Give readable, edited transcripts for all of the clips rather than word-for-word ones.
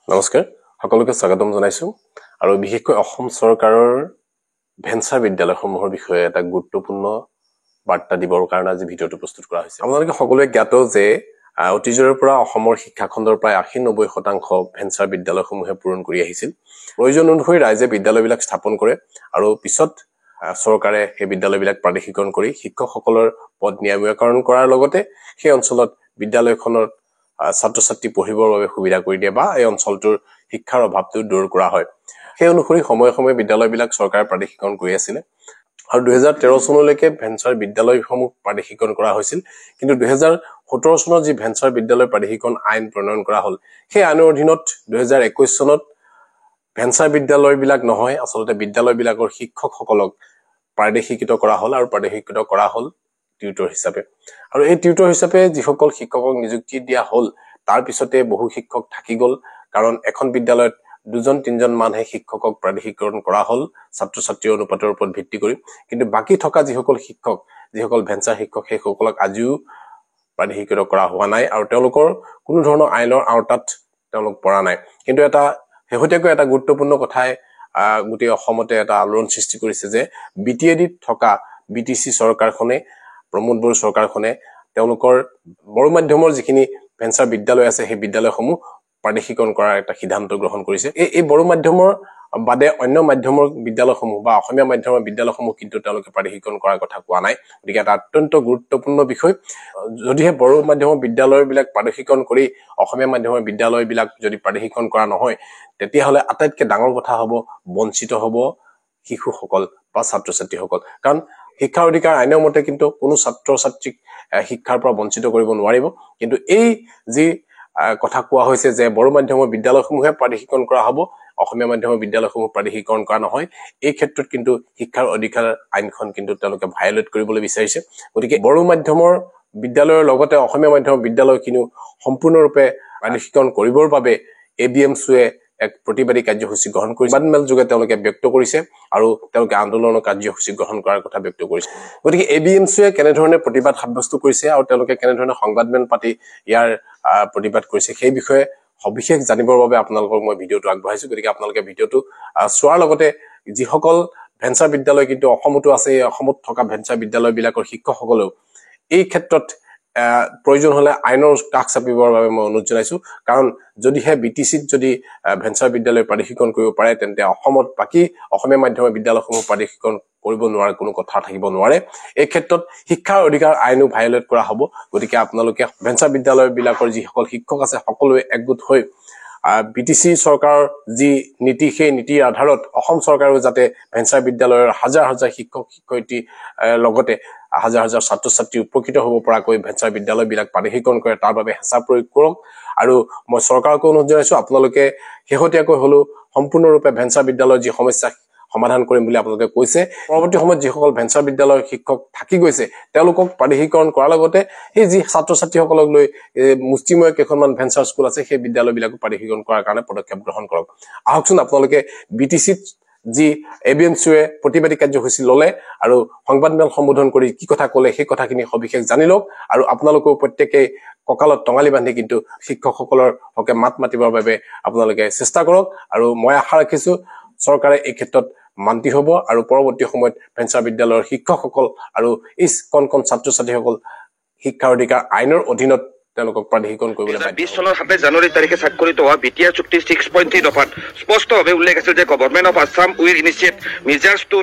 নমস্কাৰ সকলোকে স্বাগতম জনাইছো আৰু বিশেষকৈ অসম চৰকাৰৰ ভেঞ্চাৰ বিদ্যালয়সমূহৰ বিষয়ে এটা গুৰুত্বপূৰ্ণ বাৰ্তা দিবৰ কাৰণে আজি ভিডিঅটো প্ৰস্তুত কৰা হৈছে। আপোনালোকে সকলোৱে জ্ঞাত যে অতীজৰ পৰা অসমৰ শিক্ষা খণ্ডৰ প্ৰায় 80-90% ভেঞ্চাৰ বিদ্যালয়সমূহে পূৰণ কৰি আহিছিল। প্ৰয়োজন অনুসৰি ৰাইজে বিদ্যালয়বিলাক স্থাপন কৰে আৰু পিছত চৰকাৰে সেই বিদ্যালয়বিলাক প্ৰাদেশিকৰণ কৰি শিক্ষকসকলৰ পদ নিয়মীকৰণ কৰাৰ লগতে সেই অঞ্চলত বিদ্যালয়খনৰ ছাত্ৰ-ছাত্ৰী পঢ়িবৰ বাবে সুবিধা কৰি দিয়ে বা এই অঞ্চলটোৰ শিক্ষাৰ অভাৱটো দূৰ কৰা হয়। সেই অনুসৰি সময়ে সময়ে বিদ্যালয়বিলাক চৰকাৰে প্ৰাদেশিকৰণ কৰি আছিল আৰু 2013 চনলৈকে ভেঞ্চাৰ বিদ্যালয়সমূহ প্ৰাদেশিকৰণ কৰা হৈছিল। কিন্তু 2017 চনত যি ভেঞ্চাৰ বিদ্যালয় প্ৰাদেশিকৰণ আইন প্ৰণয়ন কৰা হ'ল, সেই আইনৰ অধীনত 2021 চনত ভেঞ্চাৰ বিদ্যালয়বিলাক নহয়, আচলতে বিদ্যালয়বিলাকৰ শিক্ষকসকলক প্ৰাদেশিকৃত কৰা হ'ল আৰু প্ৰাদেশিকৃত কৰা হ'ল টিউটৰ হিচাপে। আৰু এই টিউটৰ হিচাপে যিসকল শিক্ষকক নিযুক্তি দিয়া হ'ল, তাৰ পিছতে বহু শিক্ষক থাকি গ'ল, কাৰণ এখন বিদ্যালয়ত 2-3জন মানুহে শিক্ষকক প্ৰাদেশিকৰণ কৰা হ'ল ছাত্ৰ-ছাত্ৰীৰ অনুপাতৰ ওপৰত ভিত্তি কৰি। কিন্তু বাকী থকা যিসকল ভেঞ্চাৰ শিক্ষক, সেইসকলক আজিও প্ৰাদেশিকৃত কৰা হোৱা নাই আৰু তেওঁলোকৰ কোনো ধৰণৰ আইনৰ আওতাত তেওঁলোক পৰা নাই। কিন্তু এটা শেহতীয়াকৈ এটা গুৰুত্বপূৰ্ণ কথাই গোটেই অসমতে এটা আলোড়ন সৃষ্টি কৰিছে যে BTADত থকা BTC চৰকাৰখনে, প্ৰমোদ বড়ো চৰকাৰখনে তেওঁলোকৰ বড়ো মাধ্যমৰ যিখিনি ভেঞ্চাৰ বিদ্যালয় আছে সেই বিদ্যালয়সমূহ প্ৰাদেশিকৰণ কৰাৰ এটা সিদ্ধান্ত গ্ৰহণ কৰিছে। এই বড়ো মাধ্যমৰ বাদে অন্য মাধ্যমৰ বিদ্যালয়সমূহ বা অসমীয়া মাধ্যমৰ বিদ্যালয়সমূহ কিন্তু তেওঁলোকে প্ৰাদেশিকৰণ কৰাৰ কথা কোৱা নাই। গতিকে এটা অত্যন্ত গুৰুত্বপূৰ্ণ বিষয়। যদিহে বড়ো মাধ্যমৰ বিদ্যালয়বিলাক প্ৰাদেশিকৰণ কৰি অসমীয়া মাধ্যমৰ বিদ্যালয়বিলাক যদি প্ৰাদেশিকৰণ কৰা নহয়, তেতিয়াহ'লে আটাইতকৈ ডাঙৰ কথা হ'ব বঞ্চিত হ'ব শিশুসকল বা ছাত্ৰ-ছাত্ৰীসকল। কাৰণ শিক্ষাৰ অধিকাৰ আইনৰ মতে কিন্তু কোনো ছাত্ৰ-ছাত্ৰীক শিক্ষাৰ পৰা বঞ্চিত কৰিব নোৱাৰিব। কিন্তু এই যি কথা কোৱা হৈছে যে বড়ো মাধ্যমৰ বিদ্যালয়সমূহে প্ৰাদেশিকৰণ কৰা হ'ব, অসমীয়া মাধ্যমৰ বিদ্যালয়সমূহ প্ৰাদেশিকৰণ কৰা নহয়, এই ক্ষেত্ৰত কিন্তু শিক্ষাৰ অধিকাৰ আইনখন কিন্তু তেওঁলোকে ভায়োলেট কৰিবলৈ বিচাৰিছে। গতিকে বড়ো মাধ্যমৰ বিদ্যালয়ৰ লগতে অসমীয়া মাধ্যমৰ বিদ্যালয়খিনিও সম্পূৰ্ণৰূপে প্ৰাদেশিকৰণ কৰিবৰ বাবে ABMCয়ে এক প্ৰতিবাদী কাৰ্যসূচী গ্ৰহণ কৰিছে। সংবাদমেল যোগে তেওঁলোকে ব্যক্ত কৰিছে আৰু তেওঁলোকে আন্দোলনৰ কাৰ্যসূচী গ্ৰহণ কৰাৰ কথা ব্যক্ত কৰিছে। গতিকে ABMCয়ে কেনেধৰণে প্ৰতিবাদ সাব্যস্ত কৰিছে আৰু তেওঁলোকে কেনেধৰণে সংবাদমেল পাতি ইয়াৰ প্ৰতিবাদ কৰিছে, সেই বিষয়ে সবিশেষ জানিবৰ বাবে আপোনালোকক মই ভিডিঅ'টো আগবঢ়াইছো। গতিকে আপোনালোকে ভিডিঅ'টো চোৱাৰ লগতে যিসকল ভেঞ্চাৰ বিদ্যালয় কিন্তু অসমতো আছে, এই অসমত থকা ভেঞ্চাৰ বিদ্যালয়বিলাকৰ শিক্ষকসকলেও এই ক্ষেত্ৰত প্ৰয়োজন হলে আইনৰ কাষ চাপিবৰ বাবে মই অনুৰোধ জনাইছো। কাৰণ যদিহে BTCত যদি ভেঞ্চাৰ বিদ্যালয় প্ৰাদেশিকৰণ কৰিব পাৰে, তেন্তে অসমত বাকী অসমীয়া মাধ্যমৰ বিদ্যালয়সমূহ প্ৰাদেশিকৰণ কৰিব নোৱাৰা কোনো কথা থাকিব নোৱাৰে। এই ক্ষেত্ৰত শিক্ষাৰ অধিকাৰ আইনো ভায়োলেট কৰা হ'ব। গতিকে আপোনালোকে ভেঞ্চাৰ বিদ্যালয়বিলাকৰ যিসকল শিক্ষক আছে সকলোৱে একগোট হৈ BTC চৰকাৰৰ যি নীতি, সেই নীতিৰ আধাৰত অসম চৰকাৰেও যাতে ভেঞ্চাৰ বিদ্যালয়ৰ হাজাৰ হাজাৰ শিক্ষক-শিক্ষয়িত্ৰী লগতে হাজাৰ হাজাৰ ছাত্ৰ-ছাত্ৰী উপকৃত হ'ব পৰাকৈ ভেঞ্চাৰ বিদ্যালয়বিলাক প্ৰাদেশিকৰণ কৰে, তাৰ বাবে হেঁচা প্ৰয়োগ কৰক। আৰু মই চৰকাৰকো অনুৰোধ জনাইছো, আপোনালোকে শেহতীয়াকৈ হ'লেও সম্পূৰ্ণৰূপে ভেঞ্চাৰ বিদ্যালয়ৰ যি সমস্যা সমাধান কৰিম বুলি আপোনালোকে কৈছে। পৰৱৰ্তী সময়ত যিসকল ভেঞ্চাৰ বিদ্যালয়ৰ শিক্ষক থাকি গৈছে তেওঁলোকক প্ৰাদেশিকৰণ কৰাৰ লগতে সেই যি ছাত্ৰ-ছাত্ৰীসকলক লৈ মুষ্টিময় কেইখনমান ভেঞ্চাৰ স্কুল আছে সেই বিদ্যালয়বিলাকো প্ৰাদেশিকৰণ কৰাৰ কাৰণে পদক্ষেপ গ্ৰহণ কৰক। আহকচোন আপোনালোকে BTCত যি ABMCয়ে প্ৰতিবাদী কাৰ্যসূচী ল'লে আৰু সংবাদমেল সম্বোধন কৰি কি কথা ক'লে সেই কথাখিনি সবিশেষ জানি লওক আৰু আপোনালোকেও প্ৰত্যেকেই কঁকালত টঙালি বান্ধি কিন্তু শিক্ষকসকলৰ হকে মাত মাতিবৰ বাবে আপোনালোকে চেষ্টা কৰক। আৰু মই আশা ৰাখিছো চৰকাৰে এই ক্ষেত্ৰত মান্তি হ'ব আৰু পৰৱৰ্তী সময়ত ভেঞ্চাৰ বিদ্যালয়ৰ শিক্ষকসকল আৰু এই কণ ছাত্ৰ-ছাত্ৰীসকল শিক্ষাৰ অধিকাৰ আইনৰ অধীনত তেওঁলোকক প্ৰাদেশিকৰণ কৰিবলৈ 2020 চনৰ 27 জানুৱাৰী তাৰিখে স্বাক্ষৰিত হোৱা BTR চুক্তিৰ 6.3 দফাত স্পষ্টভাৱে উল্লেখ আছিল যে government of Assam will initiate measures to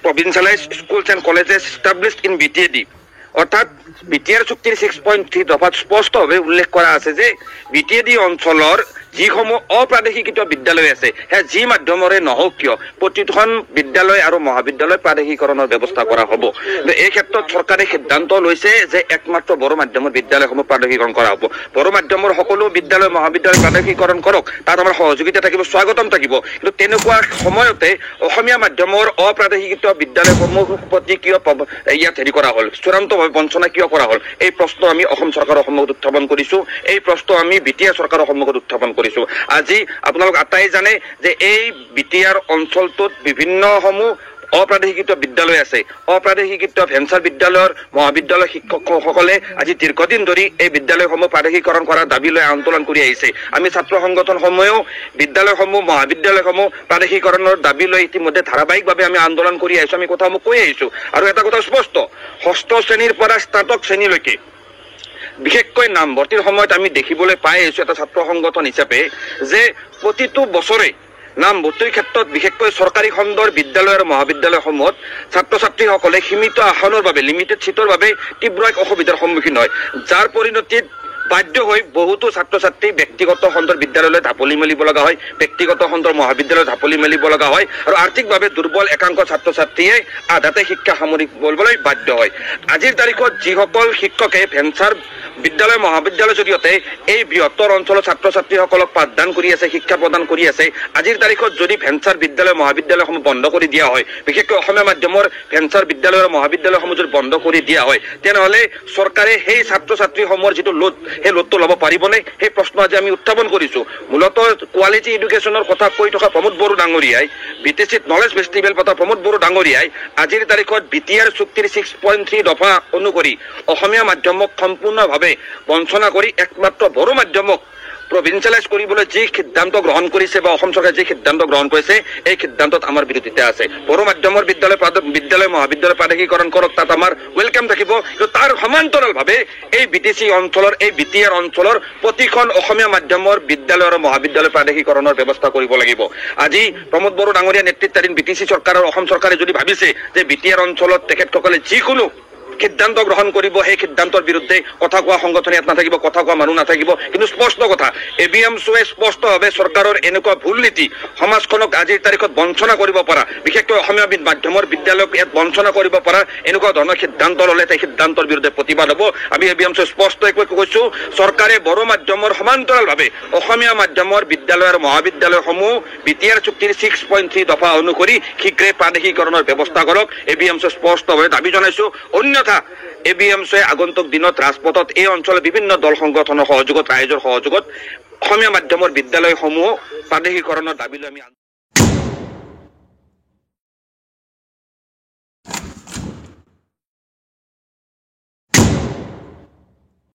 provincialise schools and colleges established in BTAD। অৰ্থাৎ BTR চুক্তিৰ 6.3 দফাত স্পষ্টভাৱে উল্লেখ কৰা আছে যে BTAD অঞ্চলৰ যিসমূহ অপ্ৰাদেশিকৃত বিদ্যালয় আছে, সেয়া যি মাধ্যমৰে নহওক কিয় প্ৰতিখন বিদ্যালয় আৰু মহাবিদ্যালয় প্ৰাদেশিকৰণৰ ব্যৱস্থা কৰা হ'ব। এই ক্ষেত্ৰত চৰকাৰে সিদ্ধান্ত লৈছে যে একমাত্ৰ বড়ো মাধ্যমৰ বিদ্যালয়সমূহ প্ৰাদেশিকৰণ কৰা হ'ব। বড়ো মাধ্যমৰ সকলো বিদ্যালয় মহাবিদ্যালয় প্ৰাদেশিকৰণ কৰক, তাত আমাৰ সহযোগিতা থাকিব, স্বাগতম থাকিব। কিন্তু তেনেকুৱা সময়তে অসমীয়া মাধ্যমৰ অপ্ৰাদেশিকৃত বিদ্যালয়সমূহ প্ৰতি কিয় ইয়াত কৰা হ'ল, চূড়ান্তভাৱে বঞ্চনা কিয় কৰা হ'ল, এই প্ৰশ্ন আমি অসম চৰকাৰৰ সন্মুখত উত্থাপন কৰিছো। এই প্ৰশ্ন আমি BTR চৰকাৰৰ সন্মুখত উত্থাপন কৰিছো। আজি আপোনালোক আটাই জানে যে এই BTR অঞ্চলটোত বিভিন্ন সমূহ অপ্ৰাদেশিকৃত বিদ্যালয় আছে, অপ্ৰাদেশিকৃত ভেঞ্চাৰ বিদ্যালয়ৰ মহাবিদ্যালয় শিক্ষকসকলে আজি দীৰ্ঘদিন ধৰি এই বিদ্যালয়সমূহ প্ৰাদেশিকৰণ কৰাৰ দাবী লৈ আন্দোলন কৰি আহিছে। আমি ছাত্ৰ সংগঠনসমূহেও বিদ্যালয়সমূহ মহাবিদ্যালয়সমূহ প্ৰাদেশিকৰণৰ দাবী লৈ ইতিমধ্যে ধাৰাবাহিকভাৱে আমি আন্দোলন কৰি আহিছোঁ, আমি কথাসমূহ কৈ আহিছোঁ। আৰু এটা কথা স্পষ্ট, ষষ্ঠ শ্ৰেণীৰ পৰা স্নাতক শ্ৰেণীলৈকে বিশেষকৈ নামভৰ্তিৰ সময়ত আমি দেখিবলৈ পাই আহিছোঁ এটা ছাত্ৰ সংগঠন হিচাপে যে প্ৰতিটো বছৰে নামভৰ্তিৰ ক্ষেত্ৰত বিশেষকৈ চৰকাৰী খণ্ডৰ বিদ্যালয় আৰু মহাবিদ্যালয়সমূহত ছাত্ৰ ছাত্ৰীসকলে সীমিত আসনৰ বাবে লিমিটেড ছিটৰ বাবে তীব্ৰ এক অসুবিধাৰ সন্মুখীন হয়, যাৰ পৰিণতিত বাধ্য হৈ বহুতো ছাত্ৰ ছাত্ৰী ব্যক্তিগত খণ্ডৰ বিদ্যালয়লৈ ঢাপলি মেলিব লগা হয়, ব্যক্তিগত খণ্ডৰ মহাবিদ্যালয়ত ঢাপলি মেলিব লগা হয় আৰু আৰ্থিকভাৱে দুৰ্বল একাংশ ছাত্ৰ ছাত্ৰীয়ে আধাতে শিক্ষা সামৰিবলৈ বাধ্য হয়। আজিৰ তাৰিখত যিসকল শিক্ষকে ভেঞ্চাৰ বিদ্যালয় মহাবিদ্যালয়ৰ জৰিয়তে এই বৃহত্তৰ অঞ্চলৰ ছাত্ৰ ছাত্ৰীসকলক পাঠদান কৰি আছে, শিক্ষা প্ৰদান কৰি আছে, আজিৰ তাৰিখত যদি ভেঞ্চাৰ বিদ্যালয় মহাবিদ্যালয়সমূহ বন্ধ কৰি দিয়া হয়, বিশেষকৈ অসমীয়া মাধ্যমৰ ভেঞ্চাৰ বিদ্যালয় আৰু মহাবিদ্যালয়সমূহ যদি বন্ধ কৰি দিয়া হয়, তেনেহ'লে চৰকাৰে সেই ছাত্ৰ ছাত্ৰীসমূহৰ যিটো লোড সেই লোডটো ল'ব পাৰিবনে, সেই প্ৰশ্ন আজি আমি উত্থাপন কৰিছোঁ। মূলতঃ কোৱালিটি এডুকেশ্যনৰ কথা কৈ থকা প্ৰমোদ বড়ো ডাঙৰীয়াই, BTCত নলেজ ফেষ্টিভেল পতা প্ৰমোদ বড়ো ডাঙৰীয়াই আজিৰ তাৰিখত BTR চুক্তিৰ 6.3 দফা অনুসৰি অসমীয়া মাধ্যমক সম্পূৰ্ণভাৱে বঞ্চনা কৰি একমাত্ৰ বড়ো মাধ্যমক প্ৰভিঞ্চিয়েলাইজ কৰিবলৈ যি সিদ্ধান্ত গ্ৰহণ কৰিছে বা অসম চৰকাৰে যি সিদ্ধান্ত গ্ৰহণ কৰিছে এই সিদ্ধান্তত আমাৰ বিৰোধিতা আছে। বড়ো মাধ্যমৰ বিদ্যালয় মহাবিদ্যালয় প্ৰাদেশিকৰণ কৰক, তাত আমাৰ ৱেলকাম থাকিব, কিন্তু তাৰ সমান্তৰালভাৱে এই BTC অঞ্চলৰ এই BTR অঞ্চলৰ প্ৰতিখন অসমীয়া মাধ্যমৰ বিদ্যালয় আৰু মহাবিদ্যালয় প্ৰাদেশিকৰণৰ ব্যৱস্থা কৰিব লাগিব। আজি প্ৰমোদ বড়ো ডাঙৰীয়া নেতৃত্বাধীন BTC চৰকাৰ আৰু অসম চৰকাৰে যদি ভাবিছে যে BTR অঞ্চলত তেখেতসকলে যিকোনো সিদ্ধান্ত গ্ৰহণ কৰিব, সেই সিদ্ধান্তৰ বিৰুদ্ধে কথা কোৱা সংগঠন ইয়াত নাথাকিব, কথা কোৱা মানুহ নাথাকিব। কিন্তু স্পষ্ট কথা, ABMSOৱে স্পষ্টভাৱে চৰকাৰৰ এনেকুৱা ভুল নীতি সমাজখনক আজিৰ তাৰিখত বঞ্চনা কৰিব পৰা, বিশেষকৈ অসমীয়া মাধ্যমৰ বিদ্যালয়ক ইয়াত বঞ্চনা কৰিব পৰা এনেকুৱা ধৰণৰ সিদ্ধান্ত ল'লে সেই সিদ্ধান্তৰ বিৰুদ্ধে প্ৰতিবাদ হ'ব। আমি ABMSOৱে স্পষ্টকৈ কৈছোঁ, চৰকাৰে বড়ো মাধ্যমৰ সমান্তৰালভাৱে অসমীয়া মাধ্যমৰ বিদ্যালয় আৰু মহাবিদ্যালয়সমূহ BTR চুক্তিৰ 6.3 দফা অনুসৰি শীঘ্ৰে প্ৰাদেশিকৰণৰ ব্যৱস্থা কৰক, ABMSOৱে স্পষ্টভাৱে দাবী জনাইছোঁ। অন্যথা ABMSOৱে আগন্তুক দিনত ৰাজপথত এই অঞ্চলৰ বিভিন্ন দল সংগঠনৰ সহযোগত, ৰাইজৰ সহযোগত অসমীয়া মাধ্যমৰ বিদ্যালয়সমূহ প্ৰাদেশিকৰণৰ দাবী লৈ আমি